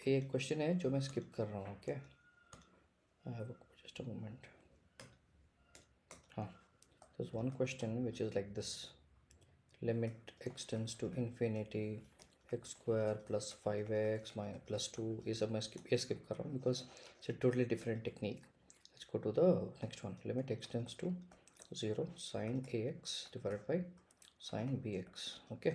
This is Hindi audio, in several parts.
एक क्वेश्चन है जो मैं स्किप कर रहा हूँ. Okay, I have just a moment. हाँ, there's one question which is like this: limit x tends to infinity x square plus 5x minus plus 2. ये सब मैं skip कर रहा हूँ because it's a totally different technique. Let's go to the next one. Limit x tends to 0 sin ax divided by sin bx. Okay,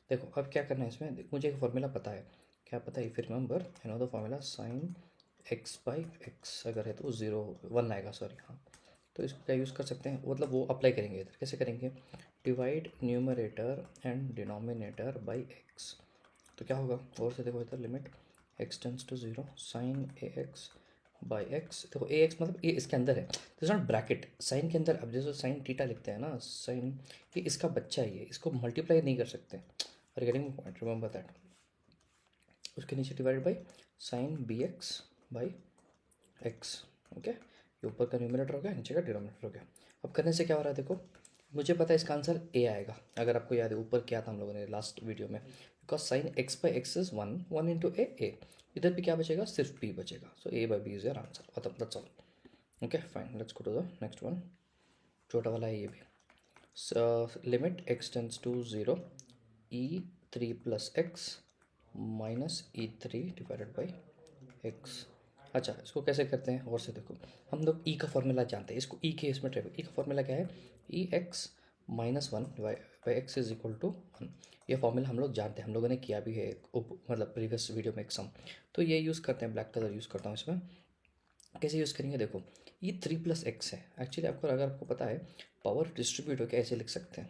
देखो अब क्या करना है इसमें. मुझे एक फॉर्मूला पता है. क्या पता है? If you remember, I know the formula sin x by x अगर है तो 1 आएगा. सॉरी, हाँ. तो इसको क्या यूज़ कर सकते हैं, मतलब वो अप्लाई करेंगे इधर. कैसे करेंगे? Divide numerator and denominator by x. तो क्या होगा? और से देखो इधर, limit x tends to 0 sine a x by x. देखो ए एक्स मतलब ये इसके अंदर है, दिस नॉट ब्रैकेट. साइन के अंदर, अब जैसे साइन टीटा लिखते हैं ना, साइन, ये इसका बच्चा है, ये इसको मल्टीप्लाई नहीं कर सकते. Are getting point? Remember that. उसके नीचे divide by sine b x by x. Okay, ये ऊपर का न्यूमरेटर हो गया, नीचे का डिनोमिनेटर हो गया. अब करने से क्या हो रहा है? देखो, मुझे पता है इसका आंसर ए आएगा. अगर आपको याद है ऊपर क्या था हम लोगों ने लास्ट वीडियो में, because sine x by x is 1 into a. इधर भी क्या बचेगा? सिर्फ बी बचेगा. So a by b is your answer. मतलब that's all. Okay fine, let's go to the next one. छोटा वाला है ये भी. Limit x tends to 0 e3 plus x minus e3 divided by x. अच्छा, इसको कैसे करते हैं? और से देखो, हम लोग ई का फॉर्मूला जानते हैं. इसको ई के इसमें ट्राई. ई का फॉर्मूला क्या है? E x minus 1 by x is equal to 1. ये फॉर्मूला हम लोग जानते हैं, हम लोगों ने किया भी है मतलब प्रीवियस वीडियो में एक सम. तो ये यूज़ करते हैं. ब्लैक कलर यूज़ करता हूँ इसमें. कैसे यूज़ करेंगे? देखो, ये 3 प्लस एक्स है. एक्चुअली आपको, अगर आपको पता है, पावर डिस्ट्रीब्यूट होकर ऐसे लिख सकते हैं.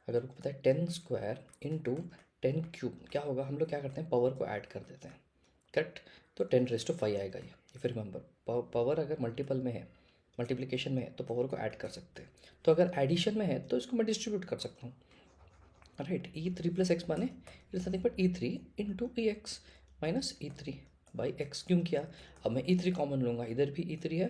अगर आपको पता है 10 स्क्वायर इंटू 10 क्यूब, क्या होगा? हम लोग क्या करते हैं? पावर को ऐड कर देते हैं. करेक्ट. तो 10⁵ आएगा ये. फिर रिमेंबर, पावर अगर मल्टीपल में है, मल्टीप्लिकेशन में है, तो पावर को ऐड कर सकते हैं. तो अगर एडिशन में है तो इसको मैं डिस्ट्रीब्यूट कर सकता हूँ. राइट. e3 प्लस एक्स माने it is nothing but e3 into E x minus e3 by x. क्यों किया? अब मैं e3 कॉमन लूँगा, इधर भी e3 है,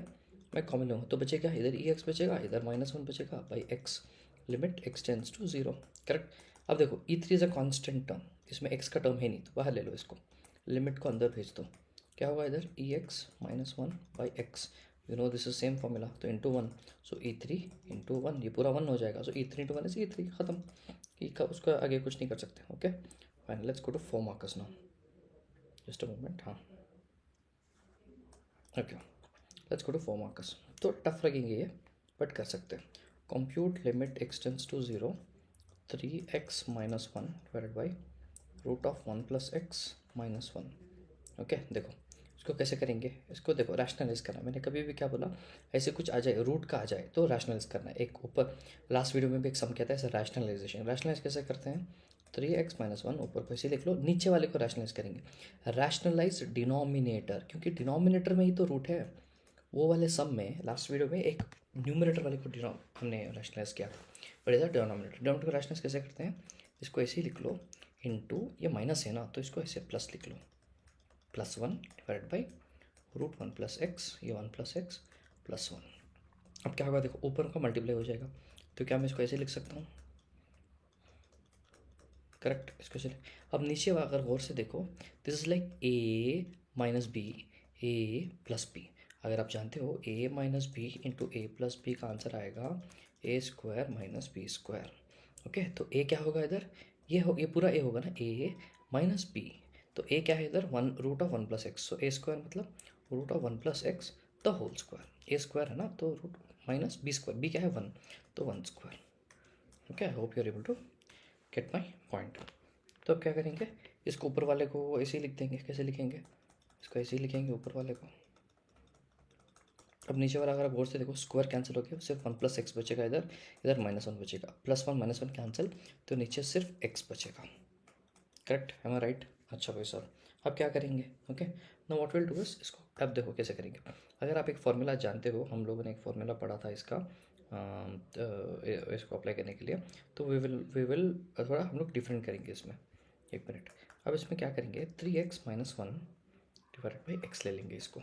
मैं कॉमन लूँगा तो बचेगा इधर e x बचेगा, इधर -1 बचेगा by x. Limit x tends to 0. Correct. अब देखो, e3 is a constant term, इसमें x का टर्म है नहीं, तो बाहर ले लो इसको. लिमिट को अंदर भेज दो. क्या होगा इधर? e(x -1 by x. You know this is same formula. तो इंटू 1, सो e3 इंटू 1, ये पूरा 1 हो जाएगा. सो e3 इंटू 1 इज e3. ख़त्म. ई का उसका आगे कुछ नहीं कर सकते. Okay fine, let's go to 4 markers now. Just a moment. हाँ, okay, let's go to 4 markers. तो टफ लगेंगे ये, बट कर सकते हैं. Compute limit x tends to 0 3x minus 1 divided by root of 1 plus x minus 1. Okay, देखो इसको कैसे करेंगे. इसको देखो, रैशनलाइज करना. मैंने कभी भी क्या बोला, ऐसे कुछ आ जाए, रूट का आ जाए तो रैशनलाइज करना है. एक ऊपर लास्ट वीडियो में भी एक सम किया था ऐसे, रैशनलाइजेशन. रैशनलाइज कैसे करते हैं? 3x माइनस 1 ऊपर को ऐसे लिख लो, नीचे वाले को रैशनलाइज करेंगे. रैशनलाइज डिनोमिनेटर, क्योंकि डिनोमिनेटर में ही तो रूट है. वो वाले सम में लास्ट वीडियो में एक न्यूमरेटर वाले को हमने रैशनलाइज किया था, बट इधर डिनोमिनेटर. डिनोमिनेटर को रैशनलाइज कैसे करते हैं? इसको ऐसे ही लिख लो, इंटू, ये माइनस है ना तो इसको ऐसे प्लस लिख लो, +1 divide by root 1 plus x, ये 1 प्लस एक्स प्लस 1. अब क्या होगा? देखो, ऊपर का मल्टीप्लाई हो जाएगा. तो क्या मैं इसको ऐसे लिख सकता हूँ? करेक्ट. इसको चले. अब नीचे अगर गौर से देखो, this is like a minus b, a plus b. अगर आप जानते हो a minus b into a plus b का आंसर आएगा a square minus b square. Okay, तो a क्या होगा इधर? ये पूरा a होगा ना, a माइनस बी. तो a क्या है इधर? 1 root of 1 plus x. So a square मतलब root of 1 plus x the whole square. a square है ना, तो root minus b square. B क्या है? 1, तो 1 square. Okay, I hope you are able to get my point. तो अब क्या करेंगे? इसको ऊपर वाले को ऐसे ही लिख देंगे. कैसे लिखेंगे? इसको ऐसे ही लिखेंगे ऊपर वाले को. अब नीचे वाला अगर आप गौर से देखो, स्क्वायर कैंसिल हो गया, सिर्फ 1 प्लस एक्स बचेगा इधर, इधर -1 बचेगा. +1 -1 कैंसिल, तो नीचे सिर्फ एक्स बचेगा. करेक्ट, है मैं राइट? अच्छा भाई साहब, अब क्या करेंगे? Okay, know what will do is, इसको अब देखो कैसे करेंगे. अगर आप एक फार्मूला जानते हो, हम लोगों ने एक फार्मूला पढ़ा था इसका, इसको अप्लाई करने के लिए, तो वी विल थोड़ा हम लोग डिफरेंट करेंगे इसमें. एक मिनट. अब इसमें क्या करेंगे? 3x minus 1 divided by x ले लेंगे इसको.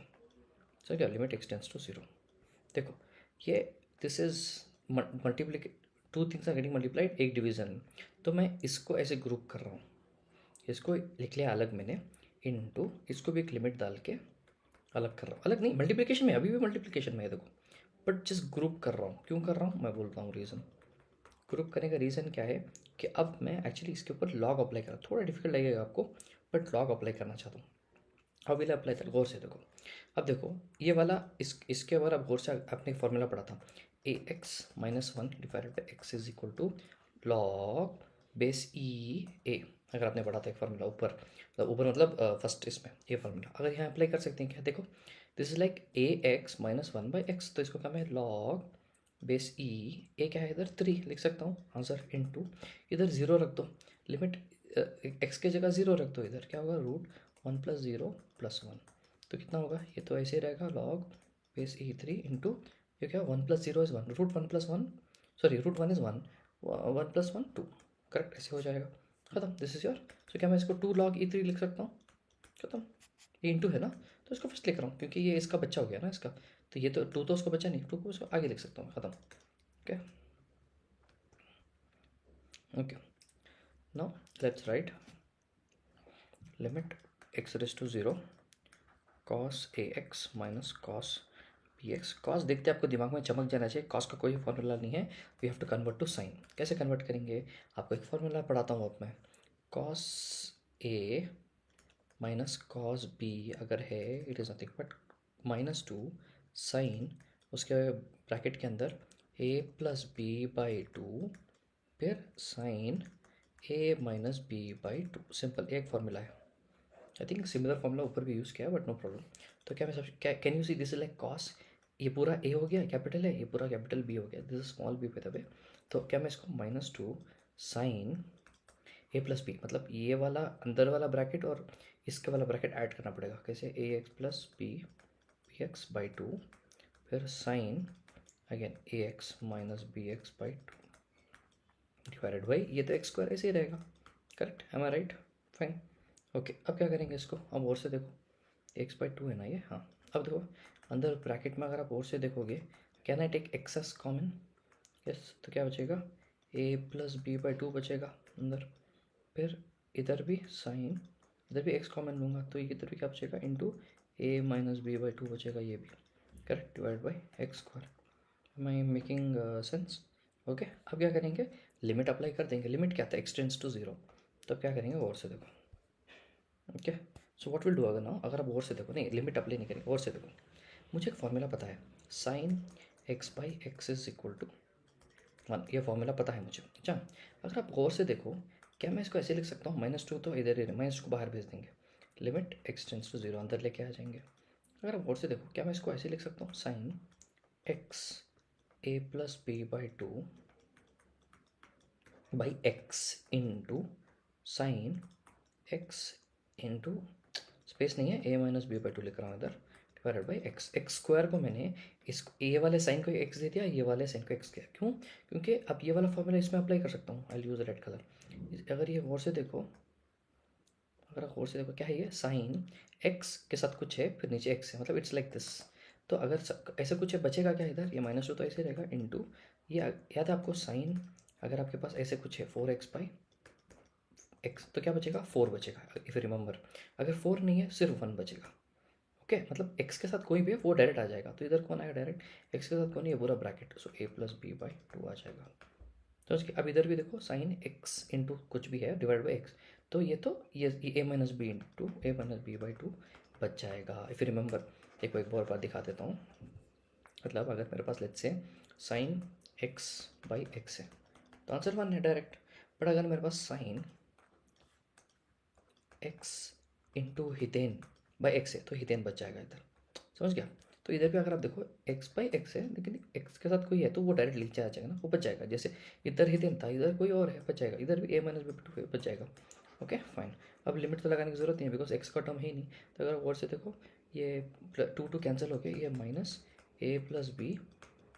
सो क्या, लिमिट एक्स टेंस टू 0. देखो, ये दिस इज मल्टीप्लिके, 2 थिंग्स आर गेटिंग मल्टीप्लाइड, एक डिवीजन. तो मैं इसको ऐसे ग्रुप कर रहा हूँ. इसको लिख लिया अलग मैंने, इनटू इसको भी एक लिमिट डाल के अलग कर रहा हूँ, अलग नहीं मल्टीप्लिकेशन में, अभी भी मल्टीप्लिकेशन में है देखो, बट जस्ट ग्रुप कर रहा हूँ। क्यों कर रहा हूँ मैं बोलता हूँ रीज़न। ग्रुप करने का रीज़न क्या है कि अब मैं एक्चुअली इसके ऊपर लॉग अप्लाई कर रहा हूँ, थोड़ा डिफिकल्ट लगेगा आपको बट लॉग अप्लाई करना चाहता हूँ। अब ये अप्लाई कर, गौर से देखो। अब देखो ये वाला इसके ऊपर अब गौर से आपने एक फॉर्मूला पढ़ा था, a x minus one divided by x is equal to log base e a. अगर आपने पढ़ा था एक फार्मूला ऊपर, ऊपर मतलब फर्स्ट इसमें ये फार्मूला अगर यहाँ अप्लाई कर सकते हैं क्या, देखो this is like A x minus one by x, तो इसको क्या मैं लॉग बेस ई ए क्या है इधर 3 लिख सकता हूँ आंसर, इनटू इधर 0 रख दो, लिमिट एक्स के जगह 0 रख दो, इधर क्या होगा रूट 1 प्लस 0 प्लस 1, तो कितना होगा, ये तो ऐसे ही रहेगा लॉग बेस ई 3 इंटू ये क्या 1 plus 0 is 1, root 1 plus 1, sorry root 1 is 1, 1 plus 1 2, correct, ऐसे हो जाएगा, खत्म, दिस इज योर। सो क्या मैं इसको 2 लॉग ई 3 लिख सकता हूँ, खत्म। ये इंटू है ना, तो इसको फर्स्ट लिख रहा हूँ क्योंकि ये इसका बच्चा हो गया ना इसका, तो ये तो 2 तो उसका बच्चा नहीं, 2 को उसको आगे लिख सकता हूँ, खत्म। Okay okay, now let's write limit x raise to 0 cos a x minus cos b x. Cos देखते आपको दिमाग में चमक जाना चाहिए, कॉस का कोई फॉर्मूला नहीं है, we have to convert to sine. कैसे कन्वर्ट करेंगे, आपको एक फॉर्मूला पढ़ाता हूँ अब मैं, cos a minus cos b अगर है it is nothing but -2 sine उसके ब्रैकेट के अंदर ए प्लस बी बाई 2 फिर sine a minus b by 2, simple एक फॉर्मूला है। आई थिंक सिमिलर फॉर्मूला ऊपर भी यूज़ किया है बट नो प्रॉब्लम। तो क्या मैं सब क्या can you see this is like cos, ये पूरा ए हो गया कैपिटल है, ये पूरा कैपिटल बी हो गया, दिस इज स्मॉल बी पे वे। तो क्या मैं इसको -2 साइन ए प्लस बी, मतलब ये वाला अंदर वाला ब्रैकेट और इसके वाला ब्रैकेट ऐड करना पड़ेगा, कैसे a x plus b b x by 2 फिर sine again a x minus b x by 2 divided by ये तो एक्स स्क्वायर ऐसे ही रहेगा, correct, am I right, fine. Okay अब क्या करेंगे इसको, अब और से देखो एक्स बाई 2 है ना ये, हाँ अब देखो अंदर ब्रैकेट में अगर आप और से देखोगे can I take x as common, yes, तो क्या बचेगा ए प्लस बी बाई 2 बचेगा अंदर, फिर इधर भी साइन, इधर भी एक्स कॉमन लूँगा तो इधर भी क्या बचेगा into a minus b by 2 बचेगा, ये भी correct, divide by x square. Am I making sense. Okay अब क्या करेंगे, लिमिट अप्लाई कर देंगे, लिमिट क्या था एक्स टेंड्स टू 0, तब क्या करेंगे और से देखो। Okay so what will do, अगर ना अगर आप और से देखो, नहीं लिमिट अप्लाई नहीं करेंगे, और से देखो, मुझे एक फॉर्मूला पता है sine x by x is equal to 1, ये फॉर्मूला पता है मुझे। अच्छा अगर आप गौर से देखो, क्या मैं इसको ऐसे लिख सकता हूँ, -2 तो इधर ही -2 को बाहर भेज देंगे, लिमिट एक्स टेंड्स टू 0 अंदर लेके आ जाएंगे। अगर आप गौर से देखो, क्या मैं इसको ऐसे लिख सकता हूँ sine x a plus b by 2 by x into sine x into space नहीं है ए माइनस बी बाई 2 लिख रहा हूँ इधर, divided by x, x square को मैंने इस ये वाले साइन को एक्स दे दिया, ये वाले साइन को एक्स किया, क्यों, क्योंकि अब ये वाला फॉर्मूला इसमें अप्लाई कर सकता हूँ, आई यूज़ रेड कलर। अगर ये गौर से देखो, अगर गौर से देखो क्या है ये साइन एक्स के साथ कुछ है फिर नीचे एक्स है, मतलब इट्स लाइक दिस, तो अगर ऐसा कुछ है बचेगा क्या इधर, ये -2 तो ऐसे रहेगा इंटू ये याद है आपको साइन, अगर आपके पास ऐसे कुछ है 4x बाई एक्स तो क्या बचेगा 4 बचेगा, इफ़ यू रिमेंबर, अगर 4 नहीं है सिर्फ 1 बचेगा। ओके मतलब एक्स के साथ कोई भी है वो डायरेक्ट आ जाएगा, तो इधर कौन आएगा डायरेक्ट, एक्स के साथ कौन है पूरा bracket, so a plus b by 2 आ जाएगा। तो उसके अब इधर भी देखो साइन एक्स इंटू कुछ भी है डिवाइड बाई एक्स, तो ये a minus b into a minus b by 2 बच जाएगा, इफ़ यू रिमेंबर। देखो एक और बात दिखा देता हूँ, मतलब अगर मेरे पास let's say sine x by x है तो आंसर 1 है डायरेक्ट, बट अगर मेरे पास साइन एक्स इंटू हितेन बाई एक्स है तो हितेन बच जाएगा इधर, समझ गया। तो इधर भी अगर आप देखो एक्स बाई एक्स है लेकिन एक्स के साथ कोई है तो वो डायरेक्ट नीचे आ जाएगा ना, वो बच जाएगा, जैसे इधर हितेन था इधर कोई और है बच जाएगा, इधर भी ए माइनस बी टू बच जाएगा। ओके फाइन, अब लिमिट तो लगाने की ज़रूरत नहीं है बिकॉज एक्स का टर्म है ही नहीं, तो अगर और से देखो ये 2 कैंसिल हो गया, ये minus a plus b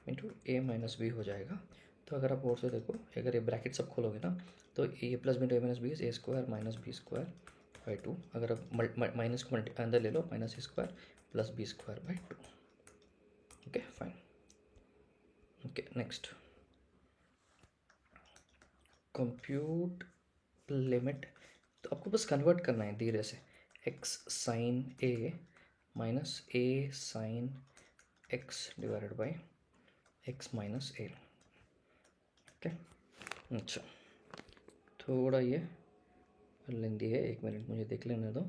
into a minus B हो जाएगा। तो अगर आप और से देखो, अगर ये ब्रैकेट सब खोलोगे ना तो a plus b into a minus b a square minus b square by 2, अगर आप माइनस को अंदर ले लो minus A square plus B square by 2। Okay fine. Okay next compute limit, तो आपको बस कन्वर्ट करना है धीरे से, x sine a minus a sine x divided by x minus a. Okay, अच्छा थोड़ा ये लेंदी है, 1 मिनट मुझे देख लेने दो।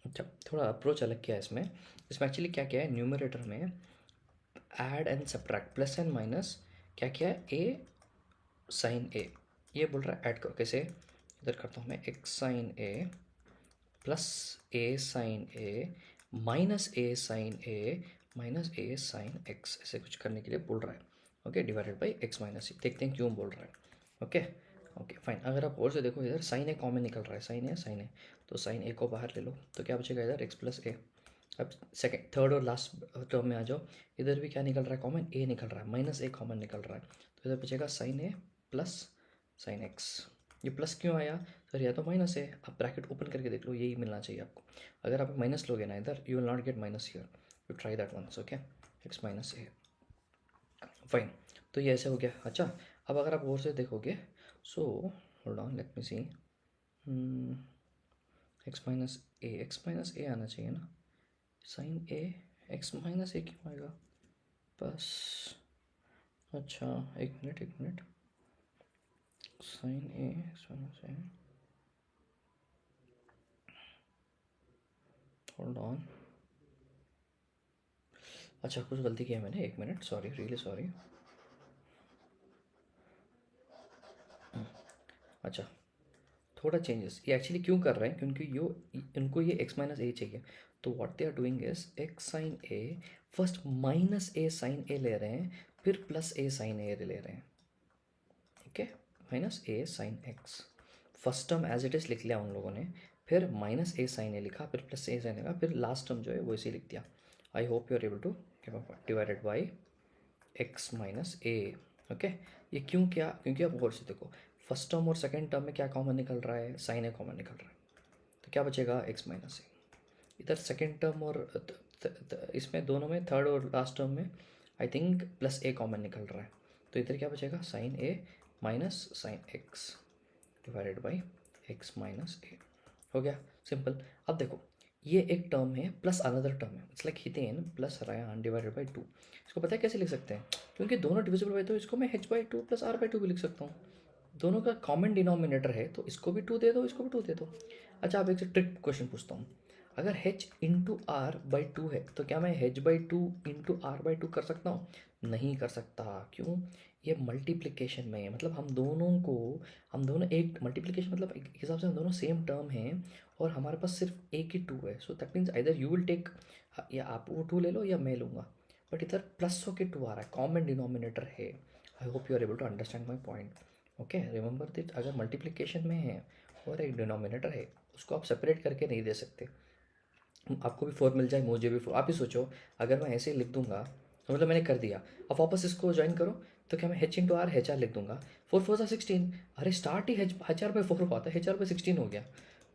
अच्छा, थोड़ा अप्रोच अलग किया है इसमें। इसमें एक्चुअली क्या किया है, न्यूमरेटर में add and subtract, plus and minus क्या किया है, ए साइन ए, ये बोल रहा है ऐड करो। कैसे, इधर करता हूँ मैं, x sine a plus a sine a minus a sine x, ऐसे कुछ करने के लिए बोल रहा है। Okay, divided by x minus a, देखते हैं क्यों बोल रहा है। Okay okay fine. अगर आप और से देखो, इधर साइन ए कॉमन निकल रहा है, साइन ए, तो साइन ए को बाहर ले लो, तो क्या बचेगा इधर एक्स प्लस ए। अब सेकेंड थर्ड और लास्ट टर्म में आ जाओ, इधर भी क्या निकल रहा है कॉमन, ए निकल रहा है, माइनस ए कॉमन निकल रहा है, तो इधर बचेगा sine a plus sine x. ये प्लस क्यों आया सर, या तो माइनस है, आप ब्रैकेट ओपन करके देख लो, यही मिलना चाहिए आपको। अगर आप माइनस लोगे ना इधर, you will not get minus here, you try that once. Okay, x minus a, fine. तो ये ऐसे हो गया। अच्छा, अब अगर आप और से देखोगे, so hold on, let me see, x minus a आना चाहिए ना, sine a x minus a क्यों आएगा बस। अच्छा एक minute, sine a x minus a, hold on. अच्छा कुछ गलती किया मैंने, 1 मिनट, सॉरी, रियली सॉरी। अच्छा, थोड़ा चेंजेस ये एक्चुअली क्यों कर रहे हैं, क्योंकि इनको ये एक्स माइनस ए चाहिए, तो what they are doing is x sine a, first minus a sine a ले रहे हैं, फिर प्लस ए साइन ए ले रहे हैं। Okay, minus a sine x, first term as it is लिख लिया उन लोगों ने, फिर माइनस ए साइन ए लिखा, फिर प्लस ए साइन लिखा, फिर लास्ट टर्म जो है वो इसे लिख दिया। I hope you are able to divided by x minus a. Okay, ये क्यों किया, क्योंकि आप गौर से देखो, फर्स्ट टर्म और सेकेंड टर्म में क्या कॉमन निकल रहा है, साइन ए कॉमन निकल रहा है, तो क्या बचेगा एक्स माइनस ए। इधर सेकेंड टर्म और इसमें दोनों में थर्ड और लास्ट टर्म में I think plus a common निकल रहा है, तो इधर क्या बचेगा, sine a minus sine x divided by x minus a. हो गया सिंपल। अब देखो, ये एक टर्म है प्लस अनदर टर्म है, इट्स लाइक हितेन प्लस रायान डिवाइडेड बाई 2। इसको पता है कैसे लिख सकते हैं, क्योंकि दोनों डिविजिबल बाई, तो इसको मैं h by two plus r by two भी लिख सकता हूँ। दोनों का कॉमन डिनोमिनेटर है, तो इसको भी 2 दे दो, इसको भी 2 दे दो। अच्छा, आप एक से ट्रिक क्वेश्चन पूछता हूँ, अगर h into r by two है, तो क्या मैं h by two into r by two कर सकता हूँ, नहीं कर सकता। क्यों, ये मल्टीप्लिकेशन में है, मतलब हम दोनों एक मल्टीप्लिकेशन, मतलब एक हिसाब से हम दोनों सेम टर्म हैं, और हमारे पास सिर्फ एक ही 2 है, so that means either you will take, या आप वो 2 ले लो या मैं लूँगा, बट इधर प्लस होके 2 आ रहा है, कॉमन डिनोमिनेटर है। I hope you are able to understand my point. Okay, remember that, अगर मल्टीप्लिकेशन में है और एक डिनोमिनेटर है, उसको आप सेपरेट करके नहीं दे सकते। आपको भी 4 मिल जाए, मुझे भी 4, आप ही सोचो, अगर मैं ऐसे ही लिख दूंगा, तो मतलब मैंने कर दिया, अब वापस इसको ज्वाइन करो, तो क्या मैं h into r h r लिख दूंगा, 4 4 16, अरे स्टार्ट ही एच आर बाई 4 हुआ था, एच आर बाई 16 हो गया।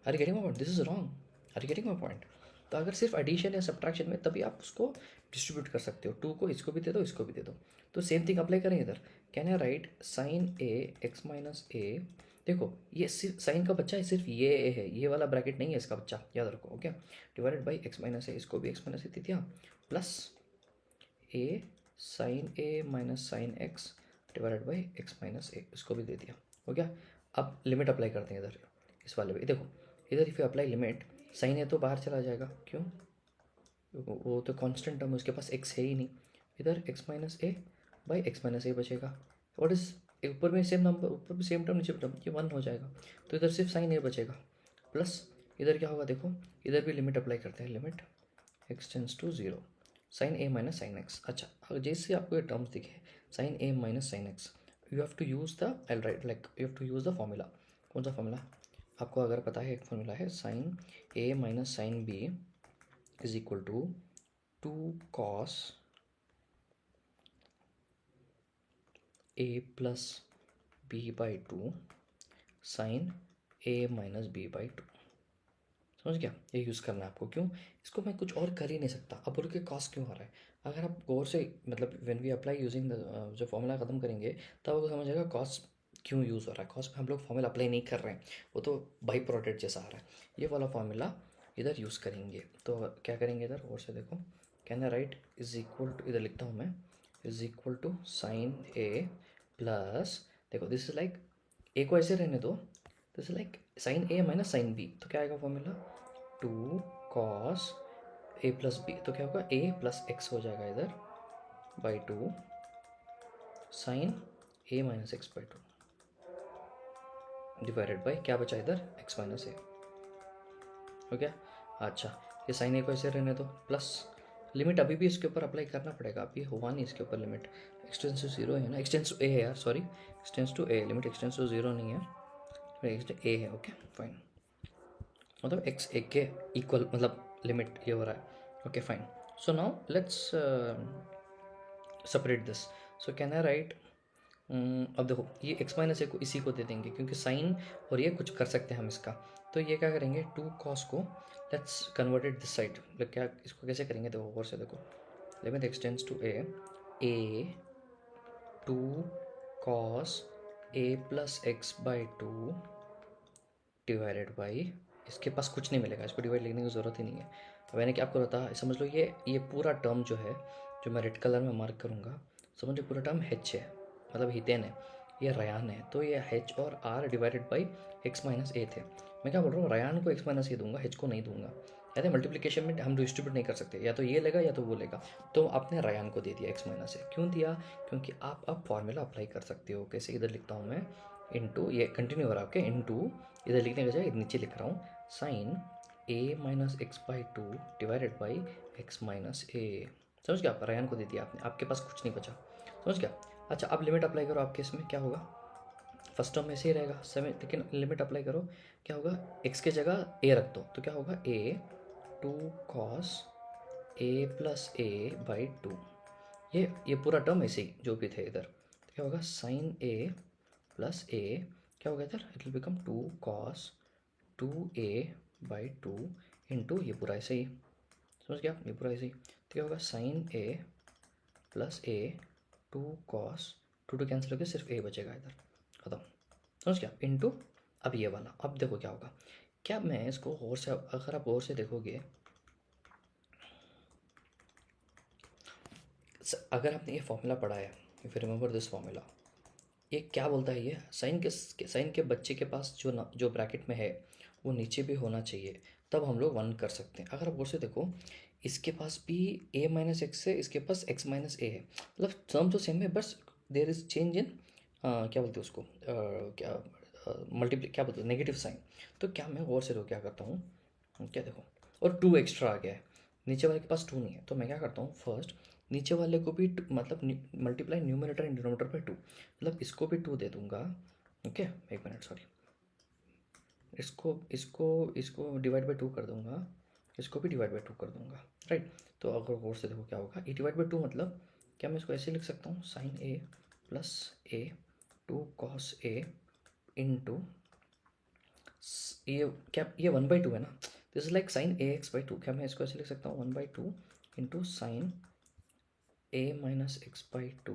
Are getting my point, this is wrong, are getting my point. तो अगर सिर्फ एडिशन या सब्ट्रैक्शन में, तभी आप उसको डिस्ट्रीब्यूट कर सकते हो, 2 को इसको भी दे दो, इसको भी दे दो। तो सेम थिंग अप्लाई करें इधर, can I write sine a x minus a, देखो ये सिर्फ साइन का बच्चा है, सिर्फ ये है, ये वाला ब्रैकेट नहीं है इसका बच्चा, याद रखो। Okay, divided by x minus a, इसको भी एक्स माइनस ए दे दिया, plus a sine a minus sine x divided by x minus a, इसको भी दे दिया। हो गया। अब लिमिट अप्लाई करते हैं इधर, इस वाले पे देखो, इधर if you apply limit, sine a तो बाहर चला जाएगा, क्यों, वो तो कांस्टेंट टर्म है, उसके पास एक्स है ही नहीं, इधर x minus a by x minus a बचेगा। व्हाट इज, ऊपर में सेम नंबर, ऊपर भी सेम टर्म, नीचे भी टर्म, ये 1 हो जाएगा, तो इधर सिर्फ साइन ए बचेगा, प्लस इधर क्या होगा देखो, इधर भी लिमिट अप्लाई करते हैं, limit x tends to 0, sine a minus sine x. अच्छा, अगर जैसे आपको ये टर्म्स दिखे, sine a minus sine x, you have to use the, I write like, you have to use the formula. कौन सा फॉर्मूला, आपको अगर पता है, एक फॉर्मूला है, sine a minus sine b is equal to 2 cos a plus b by two sine a minus b by two. समझ गया, ये यूज़ करना है आपको। क्यों, इसको मैं कुछ और कर ही नहीं सकता। अब बोलो कि कॉस्ट क्यों आ रहा है, अगर आप गौर से मतलब when we apply using the जो फॉर्मूला ख़त्म करेंगे तब आपको समझ आएगा कॉस्ट क्यों यूज़ हो रहा है। कॉस्ट में हम लोग फॉर्मूला अप्लाई नहीं कर रहे हैं, वो तो बाई प्रोडक्ट जैसा आ रहा है। ये वाला फॉर्मूला इधर यूज़ करेंगे। तो क्या करेंगे, इधर और से देखो, can I write is equal to, इधर लिखता हूँ मैं, is equal to sine a plus, देखो दिस इज लाइक, ए को ऐसे रहने दो, this is like sine a minus sine b. तो क्या आएगा formula, two cos a plus b. तो क्या होगा, ए प्लस एक्स हो जाएगा इधर by two sine a minus x by two divided by क्या बचा इधर, एक्स माइनस ए। हो गया। अच्छा, ये साइन ए को ऐसे रहने दो, प्लस लिमिट अभी भी इसके ऊपर अप्लाई करना पड़ेगा, अभी हुआ नहीं इसके ऊपर लिमिट, एक्सटेंस टू जीरो है ना, एक्सटेंस टू ए है यार, sorry x tends to a, limit x tends to zero नहीं है, ए है। ओके फाइन, मतलब एक्स ए के इक्वल, मतलब लिमिट ये हो रहा है। Okay fine, so now let's separate this. So can I write, अब देखो ये एक्स माइनस ए को इसी को दे देंगे क्योंकि साइन और ये कुछ कर सकते हैं हम इसका। तो ये क्या करेंगे, टू कॉस को लेट्स कन्वर्टेड दिस साइड, मतलब क्या इसको कैसे करेंगे, देखो और से देखो, limit x tends to a two cos a plus x by two divided by, इसके पास कुछ नहीं मिलेगा, इसको डिवाइड लिखने की ज़रूरत ही नहीं है। मैंने क्या आपको बताया, समझ लो ये पूरा टर्म जो है, जो मैं रेड कलर में मार्क करूँगा, समझ लो पूरा टर्म एच है, मतलब हितेन है, ये रयान है। तो ये एच और r divided by x minus a थे। मैं क्या बोल रहा हूँ, रयान को एक्स माइनस ए दूंगा, एच को नहीं दूंगा। यानी मल्टीप्लिकेशन में हम डिस्ट्रीब्यूट नहीं कर सकते, या तो ये लेगा या तो वो लेगा। तो आपने रयान को दे दिया एक्स माइनस ए, क्यों दिया, क्योंकि आप अब फॉर्मूला अप्लाई कर सकते हो। कैसे, इधर लिखता हूँ मैं, इंटू, ये कंटिन्यू हो रहा है, ओके, इंटू, इधर लिखने के बजाय नीचे लिख रहा हूँ, sine a minus x by two divided by x minus a. समझ गया, आप रयान को दे दिया आपने, आपके पास कुछ नहीं बचा। समझ गया। अच्छा, अब लिमिट अप्लाई करो आपके इसमें, क्या होगा, फर्स्ट टर्म ऐसे ही रहेगा सेवन, लेकिन लिमिट अप्लाई करो, क्या होगा, एक्स की जगह ए रख दो, तो क्या होगा, a two cos a plus a by two, ये पूरा टर्म ऐसे ही जो भी थे इधर, तो क्या होगा, साइन ए प्लस ए, क्या होगा इधर, it will become two cos two a by two into ये पूरा ऐसे ही, समझ गया, ये पूरा ऐसे ही। तो क्या होगा, sine a plus a two cos, two cancel होकर सिर्फ ए बचेगा इधर, खत्म। समझ गया, इंटू अब ये वाला। अब देखो क्या होगा, क्या मैं इसको और से, अगर आप और से देखोगे, अगर आपने ये फॉर्मूला पढ़ा है, if you remember this formula, ये क्या बोलता है, ये साइन के बच्चे के पास जो ब्रैकेट में है वो नीचे भी होना चाहिए, तब हम लोग वन कर सकते हैं। अगर आप और से देखो, इसके पास भी ए माइनस एक्स है, इसके पास एक्स माइनस ए है, मतलब टर्म तो सेम है, बस देर इज चेंज इन, क्या बोलते हैं उसको, क्या मल्टीप्ली, क्या बोलते हैं, नेगेटिव साइन। तो क्या मैं और से क्या करता हूँ, क्या देखो, और टू एक्स्ट्रा आ गया है, नीचे वाले के पास टू नहीं है, तो मैं क्या करता हूँ, फर्स्ट नीचे वाले को भी मतलब मल्टीप्लाई न्यूमरेटर एंड डिनोमिनेटर पे टू, मतलब इसको भी टू दे दूंगा। ओके, एक मिनट, सॉरी, इसको इसको इसको डिवाइड बाई टू कर दूंगा, इसको भी डिवाइड बाई टू कर दूंगा, राइट। तो अगर गौर से देखो क्या होगा, ए डिवाइड बाई टू मतलब क्या, मैं इसको ऐसे लिख सकता हूँ, sine a plus a two cos a into, ये क्या, ये वन बाई टू है ना, this is like sine a x by two, क्या मैं इसको ऐसे लिख सकता हूँ, one by two into sine a minus x by two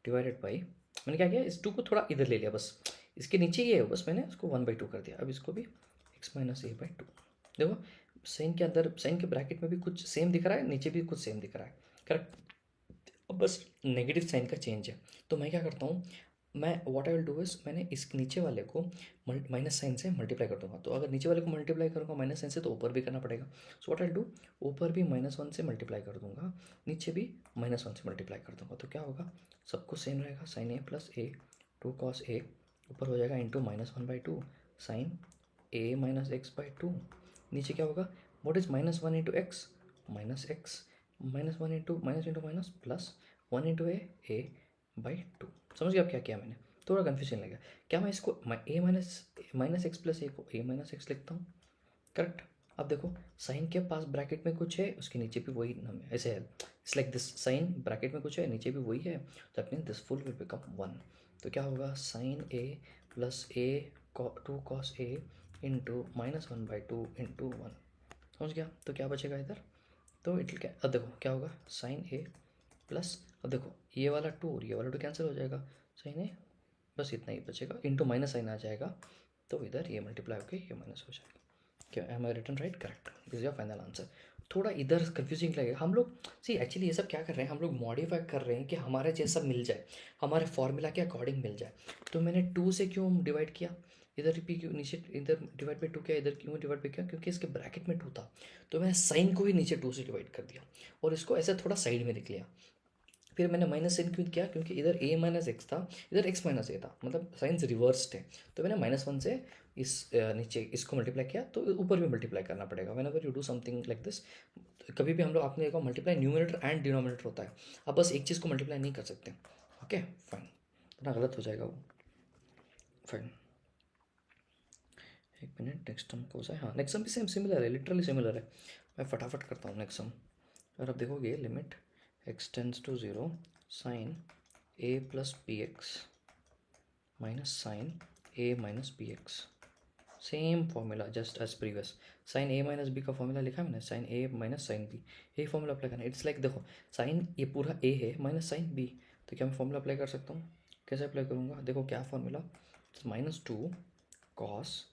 divided by, मैंने क्या किया, इस टू को थोड़ा इधर ले लिया, बस इसके नीचे ये है, बस मैंने इसको वन बाई टू कर दिया। अब इसको भी x minus a by to, देखो साइन के अंदर, साइन के ब्रैकेट में भी कुछ सेम दिख रहा है, नीचे भी कुछ सेम दिख रहा है, करेक्ट। अब बस नेगेटिव साइन का चेंज है। तो मैं क्या करता हूँ, मैं what I will do is, मैंने इस नीचे वाले को माइनस साइन से मल्टीप्लाई कर दूंगा। तो अगर नीचे वाले को मल्टीप्लाई करूँगा माइनस साइन से, तो ऊपर भी करना पड़ेगा। सो व्हाट आई डू, ऊपर भी माइनस वन से मल्टीप्लाई कर दूंगा, नीचे भी माइनस वन से मल्टीप्लाई कर दूंगा। तो क्या होगा, सब कुछ सेम रहेगा, sine a plus a two cos a ऊपर हो जाएगा into minus one by two sine a minus x by two, नीचे क्या होगा, what is minus one into x, minus x, minus one into minus plus one into a by two. समझ गया आप क्या किया मैंने, थोड़ा कन्फ्यूजन लगा। क्या मैं इसको ए माइनस एक्स प्लस ए को ए माइनस एक्स लिखता हूँ, करेक्ट। अब देखो, साइन के पास ब्रैकेट में कुछ है, उसके नीचे भी वही ऐसे है, it's like this, sine bracket में कुछ है, नीचे भी वही है, that mean this full will become one. तो क्या होगा, sine a plus a two cos a into -1/2 into 1, समझ गया? तो क्या बचेगा इधर? तो इट क्या, अब देखो क्या होगा, साइन ए प्लस, अब देखो ये वाला 2 और ये वाला 2 कैंसिल हो जाएगा, साइन ए, बस इतना ही बचेगा, इंटू माइनस साइन आ जाएगा, तो इधर ये मल्टीप्लाई होकर ये माइनस हो जाएगा। क्या am I written right? Correct, this is your final answer. थोड़ा इधर कंफ्यूजिंग लगेगा, हम लोग सी एक्चुअली ये सब क्या कर रहे हैं, हम लोग मॉडिफाई कर रहे हैं कि हमारे जैसा मिल जाए, हमारे फॉर्मूला के अकॉर्डिंग मिल जाए। तो मैंने 2 से क्यों डिवाइड किया, इधर भी क्यों नीचे, इधर डिवाइड बाई 2 किया, इधर क्यों डिवाइड बाई किया, क्योंकि इसके ब्रैकेट में 2 था, तो मैंने साइन को ही नीचे 2 से डिवाइड कर दिया और इसको ऐसे थोड़ा साइड में लिख लिया। फिर मैंने माइनस साइन क्यों किया, क्योंकि इधर ए माइनस एक्स था, इधर एक्स माइनस ए था, मतलब साइंस रिवर्स्ड है, तो मैंने -1 से इस नीचे इसको मल्टीप्लाई किया, तो ऊपर भी मल्टीप्लाई करना पड़ेगा when ever you do something like this. कभी भी हम लोग, आपने देखा मल्टीप्लाई न्यूमरेटर एंड डिनोमिनेटर होता है, आप बस एक चीज़ को मल्टीप्लाई नहीं कर सकते। ओके फाइन, इतना गलत हो जाएगा वो, फाइन। एक मिनट, नेक्स्ट सम कौन सा है? हाँ नेक्स्ट सम भी सेम सिमिलर है, लिटरली सिमिलर है, मैं फटाफट करता हूँ नेक्स्ट सम। अगर आप देखोगे limit x tends to 0 sine a plus b x minus sine a minus b x, same formula just as previous, sine a minus b का फॉर्मूला लिखा है मैंने, sine a minus sine b, यही फॉर्मूला अप्लाई करना है। इट्स लाइक देखो साइन ये पूरा a है माइनस साइन b, तो क्या मैं फॉर्मूला अप्लाई कर सकता हूँ? कैसे अप्लाई करूँगा? देखो क्या formula, -2 cos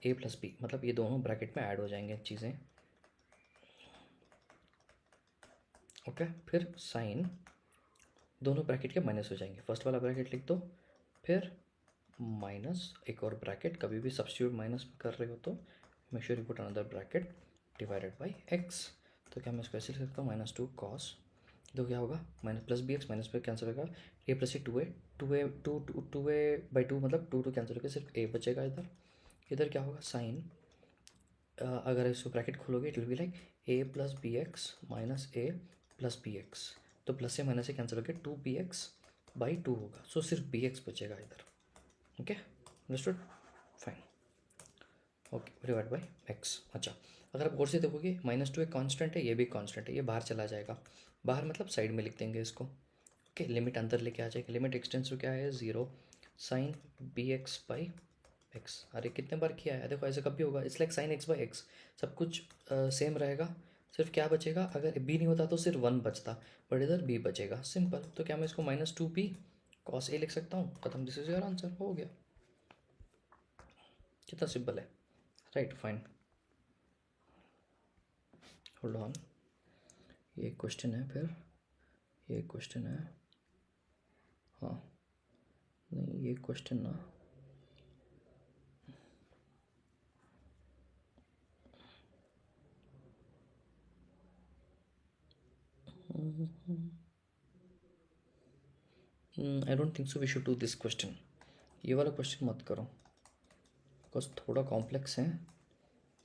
a plus b, मतलब ये दोनों ब्रैकेट में ऐड हो जाएंगे चीज़ें। ओके फिर साइन दोनों ब्रैकेट के माइनस हो जाएंगे, फर्स्ट वाला ब्रैकेट लिख दो, फिर माइनस एक और ब्रैकेट, कभी भी सब्स्टिट्यूट माइनस कर रहे हो तो make sure you put another bracket divided by x. तो क्या मैं इसको ऐसे लिख सकता हूँ, -2 कॉस, तो क्या होगा minus plus b x, minus पे कैंसिल होगा, ए प्लस ए 2a मतलब 2 कैंसिल होकर सिर्फ ए बचेगा इधर। इधर क्या होगा साइन, अगर इसको ब्रैकेट खोलोगे it will be like a plus b x minus a plus b x, तो प्लस से माइनस से कैंसिल होकर 2bx/2 होगा, सो सिर्फ बी एक्स बचेगा इधर। Okay understood, fine. Okay divide by x. अच्छा अगर आप और से देखोगे -2 एक कांस्टेंट है, ये भी कांस्टेंट है, ये बाहर चला जाएगा, बाहर मतलब साइड में लिख देंगे इसको। ओके लिमिट अंदर लेके आ जाएगी, लिमिट एक्सटेंस टू क्या है 0 साइन bx/x। अरे कितने बार किया है, देखो ऐसे कब भी होगा, इट्स लाइक साइन x/x, सब कुछ सेम रहेगा, सिर्फ क्या बचेगा, अगर b नहीं होता तो सिर्फ 1 बचता, बट इधर b बचेगा, सिंपल। तो क्या मैं इसको -2b cos a लिख सकता हूँ, खत्म, दिस इज योर आंसर, हो गया, कितना सिंपल है, राइट फाइन। होल्ड ऑन, ये क्वेश्चन है, फिर ये क्वेश्चन है, हाँ नहीं ये क्वेश्चन ना, I don't think so we should do this question, ये वाला क्वेश्चन मत करो, बिकॉज थोड़ा कॉम्प्लेक्स है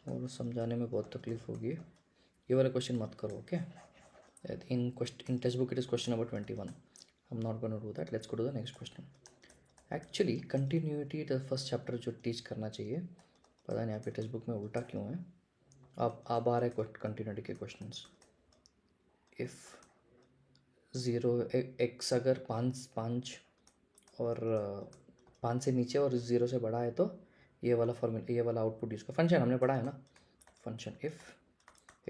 और समझाने में बहुत तकलीफ होगी, ये वाला क्वेश्चन मत करो। Okay in text book it is question number 21, I am not gonna do that, let's go to the next question. Actually continuity the first chapter जो टीच करना चाहिए, पता नहीं आपके टेक्स्ट बुक में उल्टा क्यों है, आप आ रहे कंटिन्यूटी के क्वेश्चंस। इफ़ 0 x अगर 5 और 5 से नीचे और 0 से बड़ा है तो ये वाला फॉर्मूला, ये वाला आउटपुट यूज़ का, फंक्शन हमने पढ़ा है ना, function if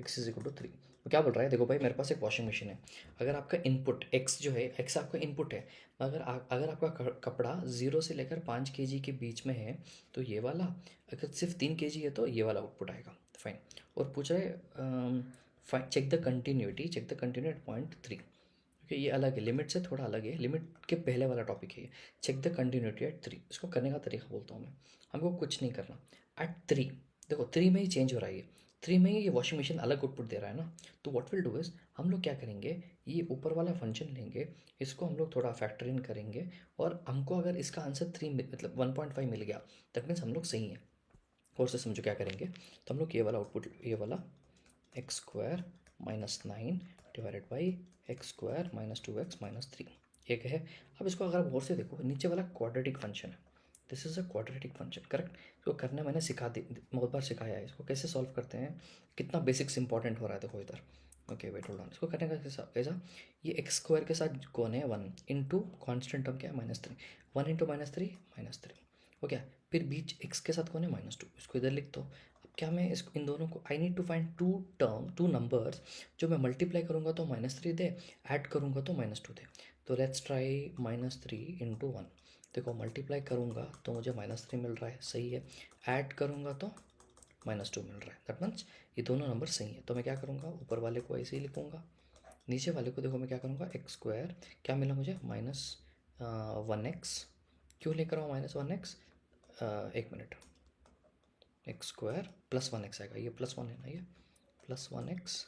x is equal to 3, तो क्या बोल रहा है, देखो भाई मेरे पास एक वॉशिंग मशीन है, अगर आपका इनपुट x जो है, x आपका इनपुट है, अगर आपका कपड़ा 0 से लेकर 5 kg के बीच में है तो ये वाला, अगर सिर्फ 3 kg है तो ये वाला आउटपुट आएगा, फाइन। और पूछ रहे check the continuity at point 3, क्योंकि ये अलग है, लिमिट से थोड़ा अलग है, लिमिट के पहले वाला टॉपिक है ये, चेक द कंटिन्यूटी एट 3, इसको करने का तरीका बोलता हूँ मैं, हमको कुछ नहीं करना, एट 3 देखो 3 में ही चेंज हो रहा है, ये 3 में ही ये वॉशिंग मशीन अलग आउटपुट दे रहा है ना, तो व्हाट विल डू इज़ हम लोग क्या करेंगे, ये ऊपर वाला फंक्शन लेंगे, इसको हम लोग थोड़ा फैक्टर इन करेंगे, और हमको अगर इसका आंसर 3 मतलब 1.5 मिल गया, दैट मीन्स हम लोग सही हैं। और से समझो क्या करेंगे, तो हम लोग ये वाला आउटपुट, ये वाला x² - 9 divided by x² - 2x - 3 एक है। अब इसको अगर आप और से देखो, नीचे वाला क्वाड्रेटिक फंक्शन है, this is a quadratic function, correct. इसको करना मैंने बहुत बार सिखाया है, इसको कैसे सॉल्व करते हैं, कितना बेसिक्स इंपॉर्टेंट हो रहा है देखो इधर। ओके वेट होल्ड ऑन, इसको करने का कैसा, ये x² के साथ कौन है 1 इंटू कॉन्स्टेंट टर्म क्या है -3, 1 इंटू -3 -3, हो गया। फिर बीच x के साथ कौन है -2, इसको इधर लिख दो। अब क्या मैं इसको इन दोनों को I need to find two numbers जो मैं मल्टीप्लाई करूँगा तो -3 दे, ऐड करूँगा तो -2 दे। तो लेट्स ट्राई -3 × 1। देखो मल्टीप्लाई करूँगा तो मुझे -3 मिल रहा है, सही है। ऐड करूँगा तो -2 मिल रहा है। दैट मीन्स ये दोनों नंबर सही है। तो मैं क्या करूँगा, ऊपर वाले को ऐसे ही लिखूँगा, नीचे वाले को देखो मैं क्या करूँगा, x², क्या मिला मुझे -1x। क्यों लेकर रहा हूँ -1x, एक मिनट, x² + 1x आएगा, ये +1 है ना, ये +1x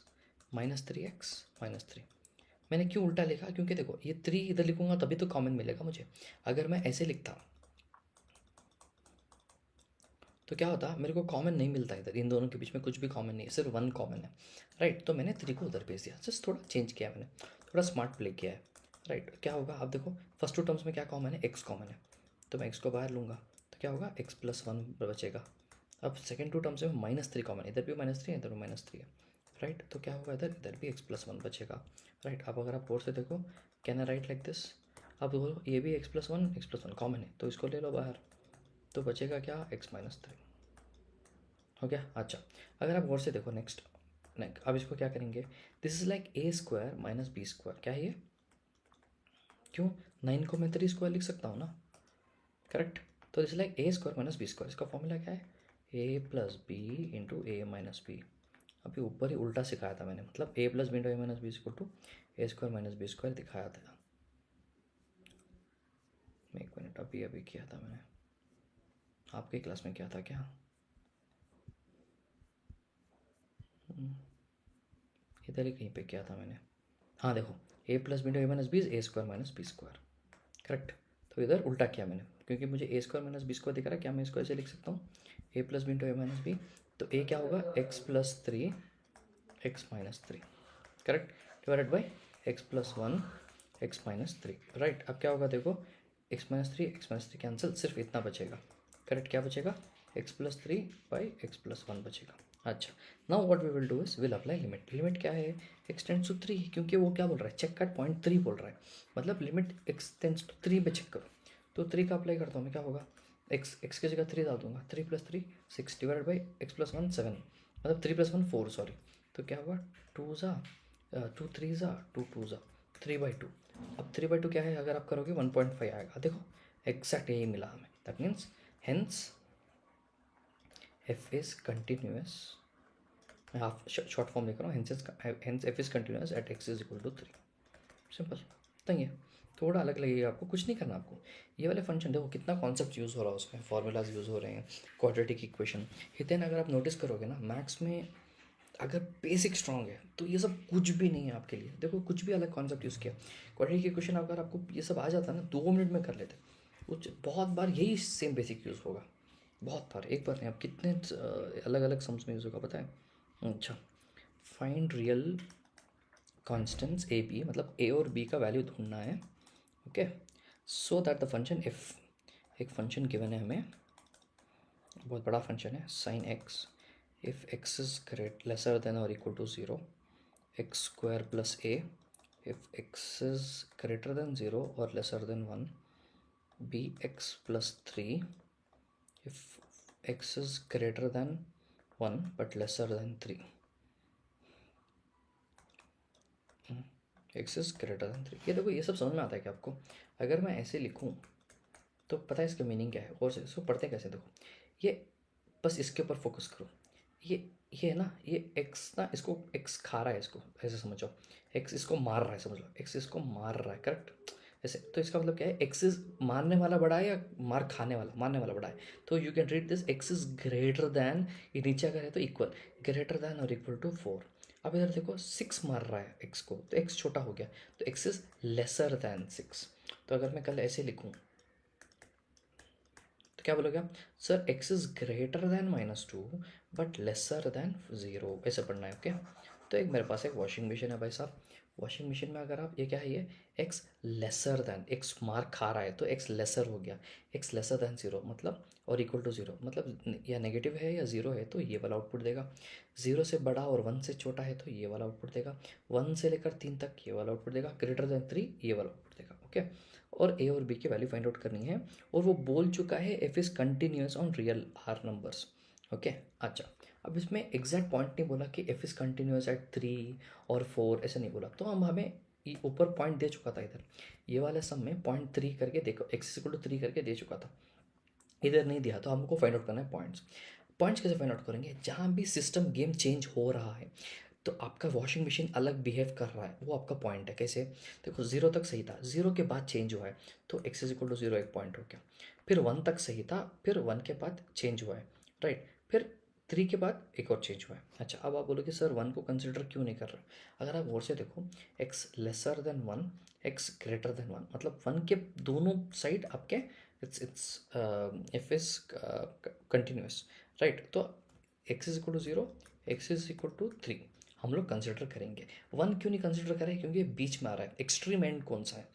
-3x -3। मैंने क्यों उल्टा लिखा, क्योंकि देखो ये 3 इधर लिखूँगा तभी तो कॉमन मिलेगा मुझे। अगर मैं ऐसे लिखता तो क्या होता, मेरे को कॉमन नहीं मिलता इधर, इन दोनों के बीच में कुछ भी कॉमन नहीं है, सिर्फ 1 कॉमन है, राइट। तो मैंने 3 को उधर भेज दिया, जस्ट थोड़ा चेंज किया मैंने, थोड़ा स्मार्ट प्ले किया है, राइट। क्या होगा, अब देखो फर्स्ट 2 टर्म्स में क्या कॉमन है, x कॉमन है, तो मैं x को बाहर लूँगा तो क्या होगा, x + 1 बचेगा। अब सेकेंड 2 टर्म्स में -3 कॉमन है, इधर भी -3 है, इधर भी -3 है, राइट। तो क्या होगा, इधर भी x + 1 बचेगा, राइट। अब अगर आप और से देखो, can I write like this. अब बोलो ये भी x + 1 कॉमन है, तो इसको ले लो बाहर, तो बचेगा क्या, x - 3 हो गया। अच्छा, अगर आप गौर से देखो नेक्स्ट, अब इसको क्या करेंगे, this is like a² - b², क्या है ये, क्यों 9 को मैं 3² लिख सकता हूँ ना, करेक्ट। तो this is like a² - b², इसका फॉर्मूला क्या है, a + b × a - b। अभी ऊपर ही उल्टा सिखाया था मैंने, मतलब a + b × a - b = a² - b² दिखाया था। एक मिनट, अभी किया था मैंने, आपकी क्लास में क्या था क्या, इधर ही कहीं पे किया था मैंने। हाँ देखो, a + b × a - b is a² - b², correct. तो इधर उल्टा किया मैंने, क्योंकि मुझे a² - b² दिख रहा है, क्या मैं इसको ऐसे लिख सकता हूँ, a + b × a - b, तो a क्या होगा, x + 3 x - 3, correct, divided by x + 1 x - 3, right. अब क्या होगा देखो, x - 3 x - 3 कैंसिल, सिर्फ इतना बचेगा, करेक्ट। क्या बचेगा, x + 3 बाई x + 1 बचेगा। अच्छा, now what we will do is will apply limit. Limit क्या है, x टेंड्स टू 3, क्योंकि वो क्या बोल रहा है, चेक एट पॉइंट 3 बोल रहा है, मतलब लिमिट x टेंड्स टू 3 पे चेक करो। तो 3 का अप्लाई करता हूँ मैं, क्या होगा, x की जगह 3 डाल दूंगा, 3 + 3 6 डिवाइडेड बाई x + 1 7, मतलब 3 + 1 4, सॉरी। तो क्या होगा, 2 ज़ा 2 3 ज़ा 2 2 ज़ा 3/2। अब 3/2 क्या है, अगर आप करोगे 1.5 आएगा। देखो एग्जैक्ट यही मिला हमें, that means hence f is continuous, मैं हाफ शॉर्ट फॉर्म लिख रहा हूँ, hence f is continuous eight x = 3। Simple, तो ये थोड़ा अलग लगेगा आपको, कुछ नहीं करना आपको। ये वाले फंक्शन देखो कितना कॉन्सेप्ट यूज़ हो रहा है उसमें, फॉर्मूलाज यूज़ हो रहे हैं, क्वाड्रेटिक इक्वेशन। हितेन अगर आप नोटिस करोगे ना, मैथ्स में अगर बेसिक स्ट्रॉन्ग है तो ये सब कुछ भी नहीं है आपके लिए। देखो कुछ भी अलग कॉन्सेप्ट यूज़ किया, क्वाड्रेटिक इक्वेशन अगर आपको ये सब आ जाता ना 2 मिनट में कर लेते, कुछ बहुत बार यही सेम बेसिक यूज़ होगा, बहुत बार, एक बार नहीं, आप कितने अलग अलग सम्स में यूज़ होगा पता है। अच्छा, find real constants a b, मतलब ए और बी का वैल्यू ढूंढना है, okay. So that the function if, एक फंक्शन गिवन है हमें, बहुत बड़ा फंक्शन है, sin x, if x is great lesser than और equal to 0, x² + a, if x is greater than 0 or lesser than 1, bx + 3, if x is greater than 1 but lesser than 3, x is greater than 3। ये देखो ये सब समझ में आता है कि आपको, अगर मैं ऐसे लिखूं तो पता है इसका मीनिंग क्या है, और से इसको पढ़ते कैसे, देखो ये बस इसके ऊपर फोकस करो, ये है ना, ये x ना, इसको x खा रहा है, इसको ऐसे समझो, x इसको मार रहा है, समझ लो x इसको मार रहा है, करेक्ट। ऐसे तो इसका मतलब क्या है, x इज मारने वाला बड़ा है या मार खाने वाला, मारने वाला बड़ा है। तो you can read this, x is greater than, ये नीचे अगर है तो इक्वल, ग्रेटर दैन और इक्वल टू 4। अब इधर देखो 6 मार रहा है x को, तो x छोटा हो गया, तो x इज लेसर दैन 6। तो अगर मैं कल ऐसे लिखूँ तो क्या बोलोगे आप, sir x is greater than -2 but lesser than 0, ऐसे पढ़ना है, ओके। तो एक मेरे पास एक वॉशिंग मशीन है भाई साहब। वॉशिंग मशीन में अगर आप ये क्या है, ये x lesser than, x mark खा रहा है तो एक्स लेसर हो गया, एक्स लेसर दैन ज़ीरो मतलब और इक्वल टू ज़ीरो मतलब या नेगेटिव है या ज़ीरो है तो ये वाला आउटपुट देगा। ज़ीरो से बड़ा और वन से छोटा है तो ये वाला आउटपुट देगा। वन से लेकर तीन तक ये वाला आउटपुट देगा। ग्रेटर दैन थ्री ये वाला आउटपुट देगा। ओके, और ए और बी की वैल्यू फाइंड आउट करनी है। और वो बोल चुका है f is continuous on real R numbers. Okay, अच्छा, अब इसमें एग्जैक्ट पॉइंट नहीं बोला कि f is continuous at three और फोर, ऐसा नहीं बोला। तो हम हमें ऊपर पॉइंट दे चुका था इधर, ये वाले सम में पॉइंट थ्री करके देखो, एक्स इक्वल टू थ्री करके दे चुका था। इधर नहीं दिया तो हमको फाइंड आउट करना है पॉइंट्स। पॉइंट्स कैसे फाइंड आउट करेंगे, जहाँ भी सिस्टम गेम चेंज हो रहा है तो आपका वॉशिंग मशीन अलग बिहेव कर रहा है, वो आपका पॉइंट है। कैसे, देखो ज़ीरो तक सही था, ज़ीरो के बाद चेंज हुआ है तो x is equal to zero एक पॉइंट हो गया। फिर वन तक सही था, फिर वन के बाद चेंज हुआ है, राइट। फिर थ्री के बाद एक और चेंज हुआ है। अच्छा, अब आप बोलोगे सर वन को कंसिडर क्यों नहीं कर रहे। अगर आप और से देखो, x lesser than one, x greater than one, मतलब वन के दोनों साइड आपके it's f is continuous, right. तो x is equal to zero, x is equal to three हम लोग कंसिडर करेंगे। वन क्यों नहीं कंसिडर करें, क्योंकि बीच में आ रहा है। एक्सट्रीम एंड कौन सा है,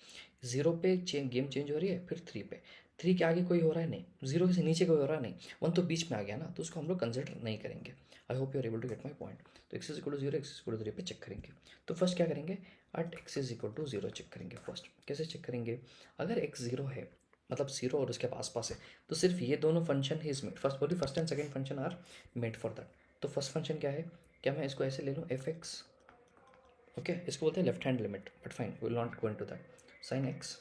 जीरो पे गेम चेंज हो रही है, फिर थ्री पे, थ्री के आगे कोई हो रहा है नहीं, जीरो से नीचे कोई हो रहा नहीं, वन तो बीच में आ गया ना, तो उसको हम लोग कंसिडर नहीं करेंगे। I hope you are able to get my point. तो x is equal to zero, x is equal to three पे चेक करेंगे। तो फर्स्ट क्या करेंगे, at x is equal to zero check करेंगे। फर्स्ट कैसे चेक करेंगे, अगर एक्स जीरो है मतलब जीरो और उसके आस पास है तो सिर्फ ये दोनों फंक्शन ही इज मेड, फर्स्ट बोली first and second function are made for that. तो फर्स्ट फंक्शन क्या है, क्या मैं इसको ऐसे ले लूँ एफ एक्स, ओके, इसको बोलते हैं left hand limit, but fine will not go into that. Sine x,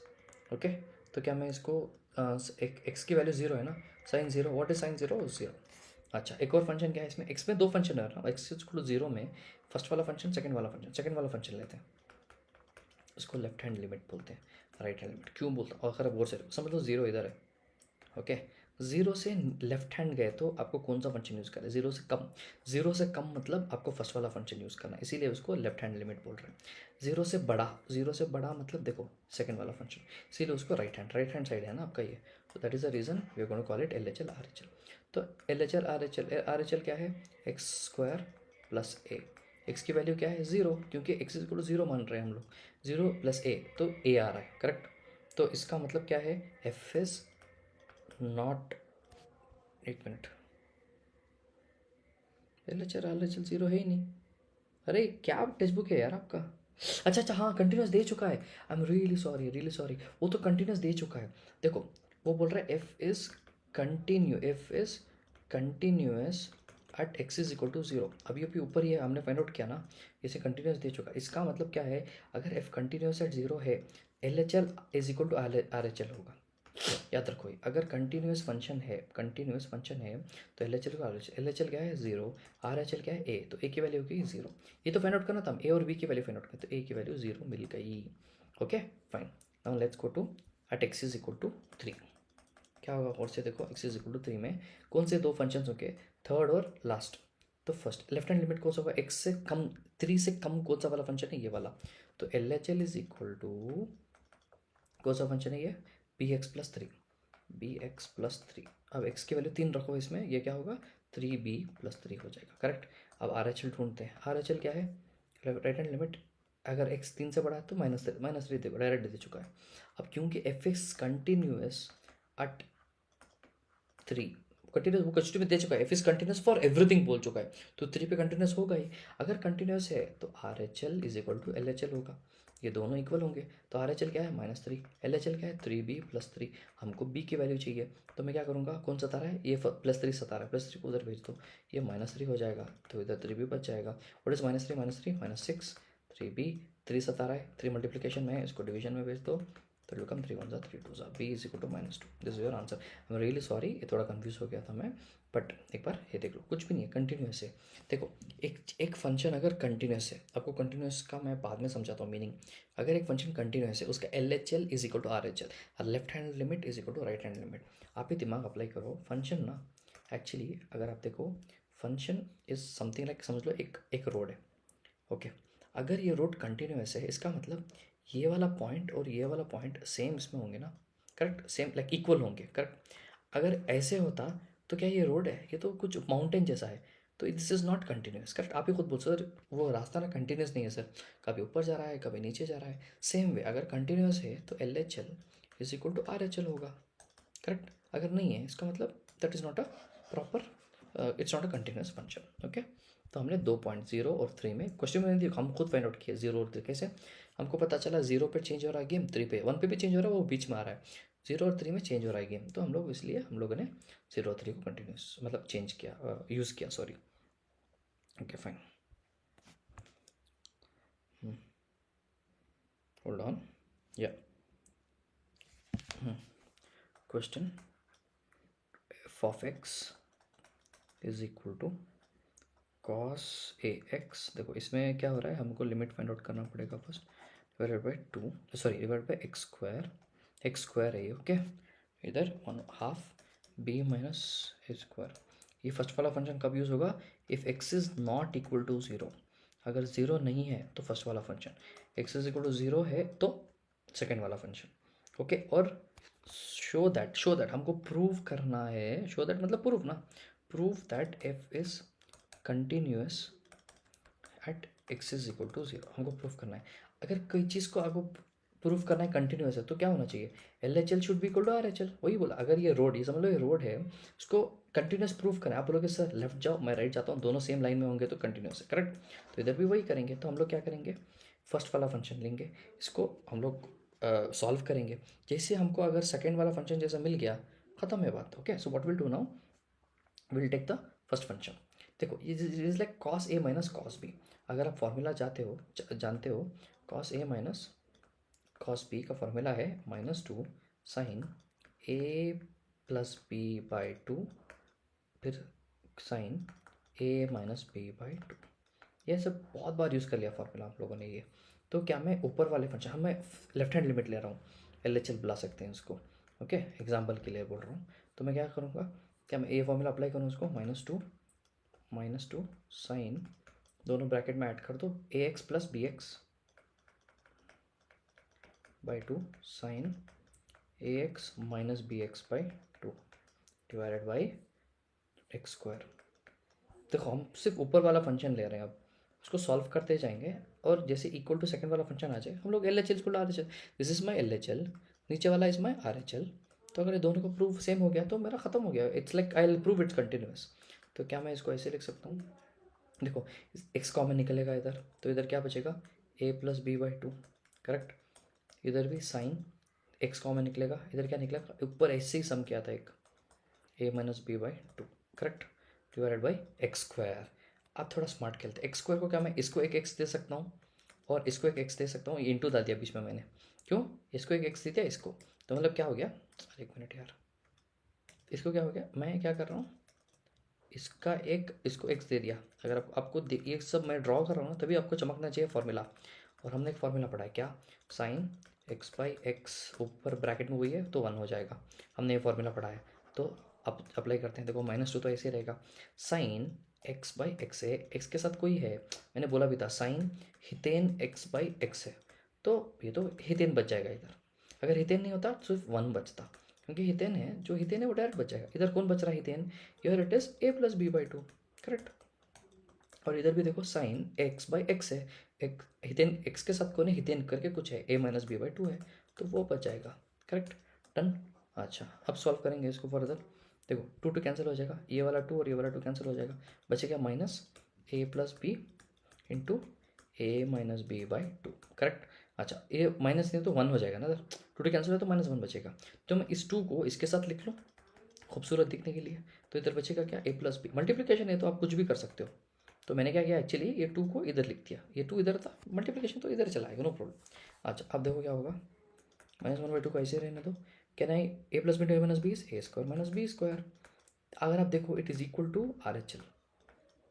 okay, तो क्या मैं इसको एक्स की वैल्यू जीरो है ना, sine zero, what is sine zero, zero. अच्छा, एक और फंक्शन क्या है इसमें, एक्स में दो फंक्शन है ना, एक्स इक्वल टू जीरो में फर्स्ट वाला फंक्शन, सेकंड वाला फंक्शन, सेकंड वाला फंक्शन लेते हैं, उसको लेफ्ट हैंड लिमिट बोलते हैं, राइट हैंड लिमिट क्यों बोलता हूँ, अगर और से समझ लो जीरो इधर है, ओके, जीरो से लेफ्ट हैंड गए तो आपको कौन सा फंक्शन यूज़ करें, जीरो से कम, जीरो से कम मतलब आपको फर्स्ट वाला फंक्शन यूज़ करना है, इसीलिए उसको लेफ्ट हैंड लिमिट बोल रहे हैं। जीरो से बड़ा, जीरो से बड़ा मतलब देखो सेकंड वाला फंक्शन, इसीलिए उसको राइट हैंड साइड है ना आपका ये, तो that is the reason we are going to call it L H L R H L. तो L H L R H L क्या है, x square plus a, x की वैल्यू क्या है ज़ीरो, क्योंकि x is equal to zero मान रहे हैं हम लोग, ज़ीरो प्लस ए तो ए आ रहा है, करेक्ट। तो इसका मतलब क्या है, एफ इज नॉट, एक minute, L H L zero है ही नहीं। अरे क्या टेक्स्ट बुक है यार आपका, अच्छा अच्छा हाँ कंटिन्यूस दे चुका है, आई एम रियली सॉरी, वो तो कंटिन्यूस दे चुका है। देखो वो बोल रहा है f is continuous at x is equal to zero, अभी अभी ऊपर ही है हमने फाइंड आउट किया ना, इसे कंटिन्यूस दे चुका है। इसका मतलब क्या है, अगर एफ कंटिन्यूस एट जीरो है, L H L is equal to R H L होगा। याद रखो, अगर कंटिन्यूस फंक्शन है तो एल एच एल का एल एच एल क्या है जीरो, आर एच एल क्या है ए, तो ए की वैल्यू होगी जीरो। ये तो फाइंड आउट करना था, ए और बी की वैल्यू फाइंड आउट करना, तो ए की वैल्यू जीरो मिल गई। Okay fine, now let's go to at x is equal to three. क्या होगा और से देखो, x is equal to three में कौन से दो फंक्शन होंगे, थर्ड और लास्ट। तो फर्स्ट लेफ्ट हैंड लिमिट कौन सा होगा, एक्स से कम, थ्री से कम कौन सा वाला फंक्शन है, ये वाला। तो L H L is equal to कौन सा फंक्शन है ये, b x plus three, b x plus three. अब एक्स की वैल्यू तीन रखो इसमें, ये क्या होगा, थ्री बी प्लस थ्री हो जाएगा, करेक्ट। अब आर एच एल ढूंढते हैं, आर एच एल क्या है, राइट हैंड लिमिट, अगर एक्स तीन से बड़ा है तो माइनस थ्री देखो डायरेक्ट दे चुका है। अब क्योंकि F x continuous at three, continuous वो कंटिन्यूस में दे चुका है, f is continuous for everything बोल चुका है, तो थ्री पे कंटिन्यूस होगा ही। अगर कंटिन्यूस है तो R H L is equal to L H L होगा, ये दोनों इक्वल होंगे। तो आर एच एल क्या है minus three, L H L क्या है थ्री बी प्लस थ्री। हमको बी की वैल्यू चाहिए, तो मैं क्या करूँगा, कौन सता रहा है ये प्लस थ्री सता रहा है, प्लस थ्री को उधर भेज दो, ये माइनस थ्री हो जाएगा, तो इधर थ्री बी बच जाएगा। What is minus three minus six, three b, three सता रहा है, थ्री मल्टीप्लीकेशन में है, इसको डिवीजन में भेज दो, तो इट बिकम थ्री वन ज़ा थ्री टू ज़ा, b is equal to minus two, this is your answer. I am really sorry, ये थोड़ा कंफ्यूज हो गया था मैं, बट एक बार ये देख लो, कुछ भी नहीं है, कंटिन्यूस है। देखो एक फंक्शन अगर कंटिन्यूस है, आपको कंटिन्यूस का मैं बाद में समझाता हूँ मीनिंग। अगर एक फंक्शन कंटिन्यूस है, उसका L H L is equal to R H L, और left hand limit is equal to right hand limit. आप ही दिमाग अप्लाई करो, फंक्शन ना एक्चुअली अगर आप देखो, फंक्शन इज समथिंग लाइक, समझ लो एक रोड है, ओके। अगर ये रोड कंटिन्यूस है, इसका मतलब ये वाला पॉइंट और ये वाला पॉइंट सेम इसमें होंगे ना, करेक्ट, सेम लाइक इक्वल होंगे, करेक्ट। अगर ऐसे होता तो क्या ये रोड है, ये तो कुछ माउंटेन जैसा है, तो this is not continuous, correct. आप ही खुद बोल सर वो रास्ता ना कंटिन्यूस नहीं है सर, कभी ऊपर जा रहा है कभी नीचे जा रहा है। सेम वे अगर कंटिन्यूस है तो L H L is equal to R H L होगा, करेक्ट। अगर नहीं है इसका मतलब that is not a proper, it's not a continuous function, okay. तो हमने 2.0 और 3 में क्वेश्चन में नहीं, हम खुद फाइंड आउट किए 0 और 3 कैसे। हमको पता चला 0 पे चेंज हो रहा है गेम, 3 पे 1 पे भी चेंज हो रहा है, वो बीच में आ रहा है। 0 और 3 में चेंज हो रहा है गेम, तो हम लोग इसलिए हम लोगों ने 0 और 3 को कंटिन्यूस मतलब चेंज किया, यूज़ किया, sorry. Okay fine, hold on, या question f of x is equal to cos a x. देखो इसमें क्या हो रहा है, हमको लिमिट फाइंड आउट करना पड़ेगा first, divided by 2, sorry divide by x square है ये, ओके। इधर 1/2 बी माइनस ए स्क्वायर। ये फर्स्ट वाला फंक्शन कब यूज़ होगा, if x is not equal to zero. अगर ज़ीरो नहीं है तो फर्स्ट वाला function, x is equal to zero है तो सेकेंड वाला फंक्शन, ओके। और शो दैट हमको प्रूव करना है, शो दैट मतलब प्रूव ना, prove that F is continuous at x is equal to zero, हमको प्रूफ करना है। अगर कोई चीज़ को आपको प्रूफ करना है कंटिन्यूस है तो क्या होना चाहिए, L H L should be equal to R H L. वही बोला, अगर ये रोड, ये समझ लो ये रोड है, उसको कंटिन्यूस प्रूफ करें। आप बोलोगे सर लेफ्ट जाओ मैं राइट जाता हूँ, दोनों सेम लाइन में होंगे तो कंटिन्यूस है, करेक्ट। तो इधर भी वही करेंगे, तो हम लोग क्या करेंगे, फर्स्ट वाला फंक्शन लेंगे, इसको हम लोग सॉल्व करेंगे। जैसे हमको अगर सेकेंड वाला फंक्शन जैसा मिल गया, ख़त्म है बात, okay. So what will do now, will take the first function. देखो is like cos a minus cos b. अगर आप फॉर्मूला जानते हो, cos a minus cos b का फॉर्मूला है -2 sine a plus b by 2 फिर sine a minus b by 2। ये सब बहुत बार यूज़ कर लिया फॉर्मूला आप लोगों ने ये। तो क्या मैं ऊपर वाले फंक्शन, हम मैं लेफ्ट हैंड लिमिट ले रहा हूँ, एल एच एल बुला सकते हैं उसको, ओके। एग्जाम्पल के लिए बोल रहा हूँ, तो मैं क्या करूँगा, क्या मैं ए फॉर्मूला अप्लाई करूँ उसको, -2 साइन, दोनों ब्रैकेट में ऐड कर दो, a x plus b x by 2 sine a x minus b x by 2 divided by x square. देखो हम सिर्फ ऊपर वाला फंक्शन ले रहे हैं, अब उसको सॉल्व करते जाएंगे, और जैसे इक्वल टू सेकंड वाला फंक्शन आ जाए हम लोग L H L R H L, this is my L H L, नीचे वाला is my are H L. तो अगर ये दोनों को प्रूफ सेम हो गया तो मेरा खत्म हो गया, it's like I will prove it's continuous. तो क्या मैं इसको ऐसे लिख सकता हूँ, देखो एक्स कॉमन निकलेगा इधर, तो इधर क्या बचेगा, ए प्लस बी बाई 2, करेक्ट। इधर भी साइन एक्स कॉमन निकलेगा, इधर क्या निकलेगा, ऊपर ऐसे ही सम किया था एक, a minus b by 2, correct, divided by x square. आप थोड़ा स्मार्ट खेलते हैं, एक्स स्क्वायर को क्या मैं इसको एक एक्स दे सकता हूँ और इसको एक एक्स दे सकता हूँ, ये इंटू डाल दिया बीच में मैंने, क्यों, इसको एक एक्स दे दिया इसको, तो मतलब क्या हो गया, अरे एक मिनट यार, इसको क्या हो गया, मैं क्या कर रहा हूँ, इसका एक इसको एक्स दे दिया। अगर आपको ये सब मैं ड्रॉ कर रहा हूँ ना, तभी आपको चमकना चाहिए फॉर्मूला। और हमने एक फार्मूला पढ़ा है क्या, साइन एक्स बाई एक्स, ऊपर ब्रैकेट में हुई है तो 1 हो जाएगा, हमने ये फार्मूला पढ़ा है। तो अब अप्लाई करते हैं, देखो -2 तो ऐसे रहेगा, साइन एक्स बाई एक्स है, एक्स के साथ कोई है, मैंने बोला भी था sine Hiten x by x है, तो ये तो हितेन बच जाएगा इधर। अगर हितेन नहीं होता तो सिर्फ 1 बचता, क्योंकि हितेन है, जो हितेन है वो डायरेक्ट बच जाएगा। इधर कौन बच रहा है, Hiten, your it is a plus b by 2, correct. और इधर भी देखो साइन एक्स बाई एक्स है, एक हितेन एक्स के साथ कौन है, हितेन करके कुछ है, ए माइनस बी बाई 2 है, तो वो बच जाएगा, करेक्ट, डन। अच्छा अब सॉल्व करेंगे इसको फर्दर, देखो 2 कैंसिल हो जाएगा, ये वाला 2 और ये वाला 2 कैंसिल हो जाएगा, बचेगा minus a plus b into a minus b by 2, correct. अच्छा ये माइनस नहीं तो 1 हो जाएगा ना, इधर 2 कैंसिल है तो -1 बचेगा। तो मैं इस 2 को इसके साथ लिख लूँ खूबसूरत दिखने के लिए, तो इधर बचेगा क्या, ए प्लस बी, मल्टीप्लिकेशन है तो आप कुछ भी कर सकते हो। तो मैंने क्या किया एक्चुअली, ये 2 को इधर लिख दिया, ये 2 इधर था, मल्टीप्लिकेशन तो इधर चला आएगा, नो प्रॉब्लम। अच्छा अब देखो क्या होगा, -1/2 को ऐसे रहने दो, can I a plus b into a minus b is a square minus b square. अगर आप देखो it is equal to R H L,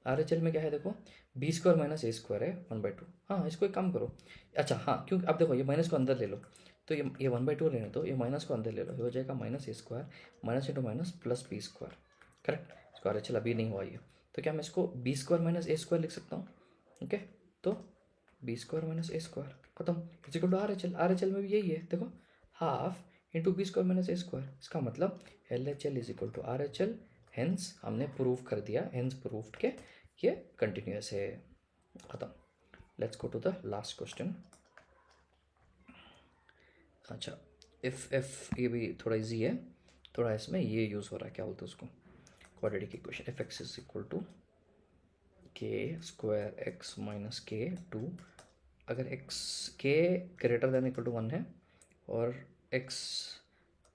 R H L में क्या है देखो, बी स्क्वायर माइनस ए स्क्वायर है 1/2। हाँ इसको एक काम करो, अच्छा हाँ क्योंकि अब देखो ये माइनस को अंदर ले लो, तो ये 1/2 लेने दो, ये माइनस को अंदर ले लो, ये हो जाएगा माइनस ए square minus into minus plus B square, correct. इसको आर एच एल अभी नहीं हुआ ये, तो क्या मैं इसको बी स्क्वायर माइनस ए स्क्वायर लिख सकता हूँ, ओके। तो बी स्क्वायर माइनस ए स्क्वायर खत्म, is equal to R H L, R H L में भी यही है देखो, half into B square minus ए स्क्वायर, इसका मतलब L H L is equal to R H L, hence हमने प्रूव कर दिया, हेंस प्रूव्ड के ये कंटिन्यूस है, ख़त्म। Let's go to the last question. अच्छा, इफ ये भी थोड़ा इजी है, थोड़ा इसमें ये यूज़ हो रहा है, क्या बोलते हैं उसको, quadratic equation. F x is equal to k square x minus k two, अगर एक्स के ग्रेटर देन इक्वल टू 1 है और एक्स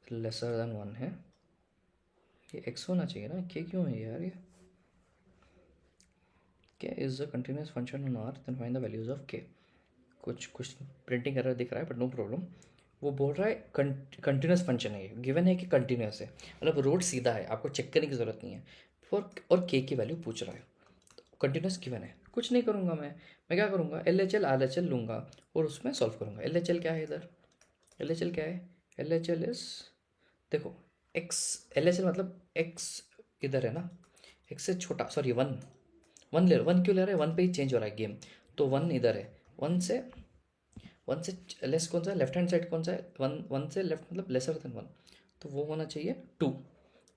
लेसर देन 1 है, ये एक्स होना चाहिए ना, के क्यों है यार ये, k is a continuous function on R then find the values of k. कुछ प्रिंटिंग एरर दिख रहा है बट नो प्रॉब्लम। वो बोल रहा है कंटिन्यूस फंक्शन है, ये गिवन है कि कंटिन्यूस है, मतलब रोड सीधा है, आपको चेक करने की ज़रूरत नहीं है। फॉर और के की वैल्यू पूछ रहा है, कंटिन्यूस गिवन है, कुछ नहीं करूँगा मैं क्या करूँगा, L H L R H L लूँगा और उसमें सॉल्व करूँगा। एल एच एल क्या है इधर, एल एच एल क्या है, एल एच एल इज, देखो एक्स, एल एच एल मतलब एक्स इधर है ना, एक्स से छोटा, सॉरी वन, वन क्यों ले रहा है, वन पे ही चेंज हो रहा है गेम, तो वन इधर है, वन से लेस कौन सा है, लेफ्ट हैंड साइड कौन सा है, वन से लेफ्ट मतलब लेसर देन 1, तो वो होना चाहिए 2।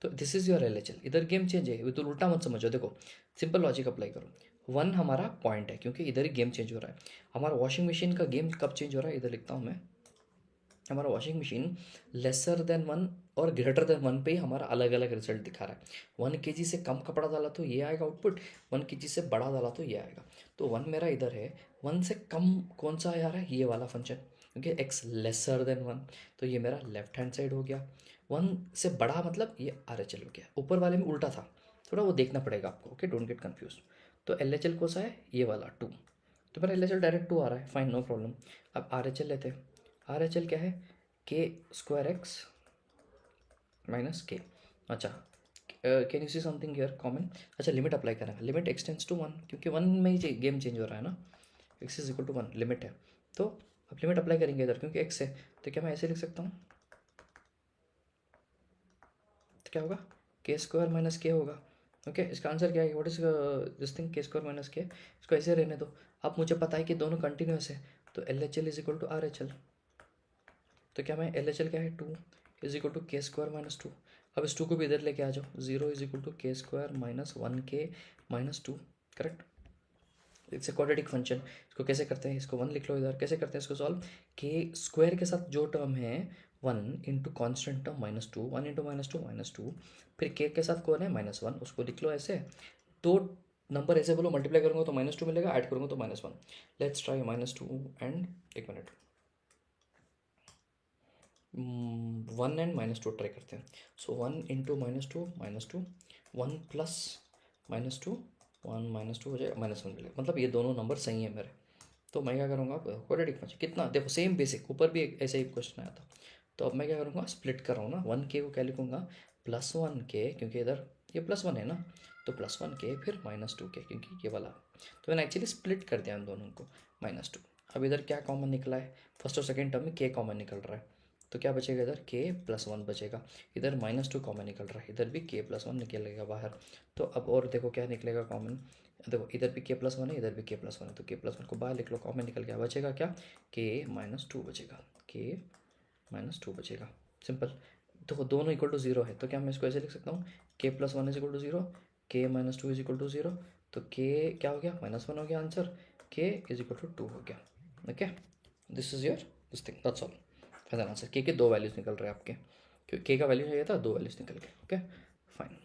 तो this is your L H L, इधर गेम चेंज है, तो उल्टा मत समझो, देखो सिंपल लॉजिक अप्लाई करो। 1 हमारा पॉइंट है क्योंकि इधर ही गेम चेंज हो रहा है। हमारा वॉशिंग मशीन का गेम कब चेंज हो रहा है, इधर लिखता हूँ मैं, हमारा वॉशिंग मशीन लेसर देन 1 और ग्रेटर देन 1 पे ही हमारा अलग अलग रिजल्ट दिखा रहा है। 1 kg से कम कपड़ा डाला तो ये आएगा आउटपुट, 1 kg से बड़ा डाला तो ये आएगा। तो 1 मेरा इधर है, 1 से कम कौन सा आ रहा है, ये वाला फंक्शन, क्योंकि x लेसर देन 1, तो ये मेरा लेफ्ट हैंड साइड हो गया। 1 से बड़ा मतलब ये आर एच एल हो गया, ऊपर वाले में उल्टा था, थोड़ा वो देखना पड़ेगा आपको, ओके डोंट गेट कन्फ्यूज। तो एल एच एल कौन सा है, ये वाला 2, तो मेरा एल एच एल डायरेक्ट 2 आ रहा है, फाइन नो प्रॉब्लम। अब आर एच एल लेते हैं, आर एच एल क्या है, के स्क्वायर एक्स माइनस के। अच्छा, can you see something here common, अच्छा लिमिट अप्लाई करेंगे, लिमिट एक्सटेंड्स टू 1, क्योंकि 1 में ही गेम चेंज हो रहा है ना, x is equal to 1 limit है, तो अब लिमिट अप्लाई करेंगे इधर, क्योंकि एक्स है, तो क्या मैं ऐसे लिख सकता हूँ, तो क्या होगा, के स्क्वायर माइनस के होगा। ओके इसका आंसर क्या है, व्हाट इज दिस थिंग, के स्क्वायर माइनस के, इसको ऐसे रहने दो। अब मुझे पता है कि दोनों कंटिन्यूस है, तो L H L is equal to R H L, तो क्या मैं एल एच एल क्या है 2 is equal to k square minus 2। अब इस 2 को भी इधर लेके आ जाओ, 0 is equal to k square minus 1 के minus 2, correct. It's a quadratic function, इसको कैसे करते हैं, इसको 1 लिख लो इधर, कैसे करते हैं इसको सॉल्व, के स्क्वायर के साथ जो टर्म है 1 इंटू कॉन्स्टेंट टर्म -2, 1 इंटू -2, फिर के साथ कौन है -1, उसको लिख लो ऐसे। दो नंबर ऐसे बोलो, मल्टीप्लाई करूँगा तो -2 मिलेगा, ऐड करूँगा तो -1। लेट्स ट्राई -2 एंड, एक मिनट, 1 एंड -2 ट्राई करते हैं। सो 1 इंटू -2, 1 प्लस -2, 1 -2 हो जाएगा, -1 मिलेगा, मतलब ये दोनों नंबर सही है मेरे। तो मैं क्या करूँगा, क्वाड्रेटिक फंक्शन कितना, देखो सेम बेसिक, ऊपर भी एक ऐसे ही क्वेश्चन आया था। तो अब मैं क्या करूँगा, स्प्लिट कर रहा हूँ ना, 1 के को क्या लिखूँगा, +1 के, क्योंकि इधर ये +1 है ना, तो +1 के फिर -2 के, क्योंकि ये वाला, तो मैंने एक्चुअली स्प्लिट कर दिया उन दोनों को, -2। अब इधर क्या कॉमन निकला है, फर्स्ट और सेकेंड टर्म में के कॉमन निकल रहा है, तो क्या बचेगा इधर, k+1 बचेगा। इधर -2 कॉमन निकल रहा है, इधर भी k+1 निकलेगा बाहर। तो अब और देखो क्या निकलेगा कॉमन, देखो इधर भी k+1 है, इधर भी k+1 है, तो k+1 को बाहर लिख लो, कॉमन निकल गया, बचेगा क्या, k-2 बचेगा, k-2 बचेगा, सिंपल। देखो दोनों इक्वल टू 0 है, तो क्या मैं इसको ऐसे लिख सकता हूँ, k+1 is equal to 0, k-2 is equal to 0, तो k क्या हो गया, -1 हो गया answer, k is equal to 2 हो गया। Okay this is your this thing, that's all. Final answer, k 2 values निकल रहे हैं आपके, क्योंकि के का वैल्यू चाहिए था, 2 वैल्यूज निकल गए, ओके फाइन।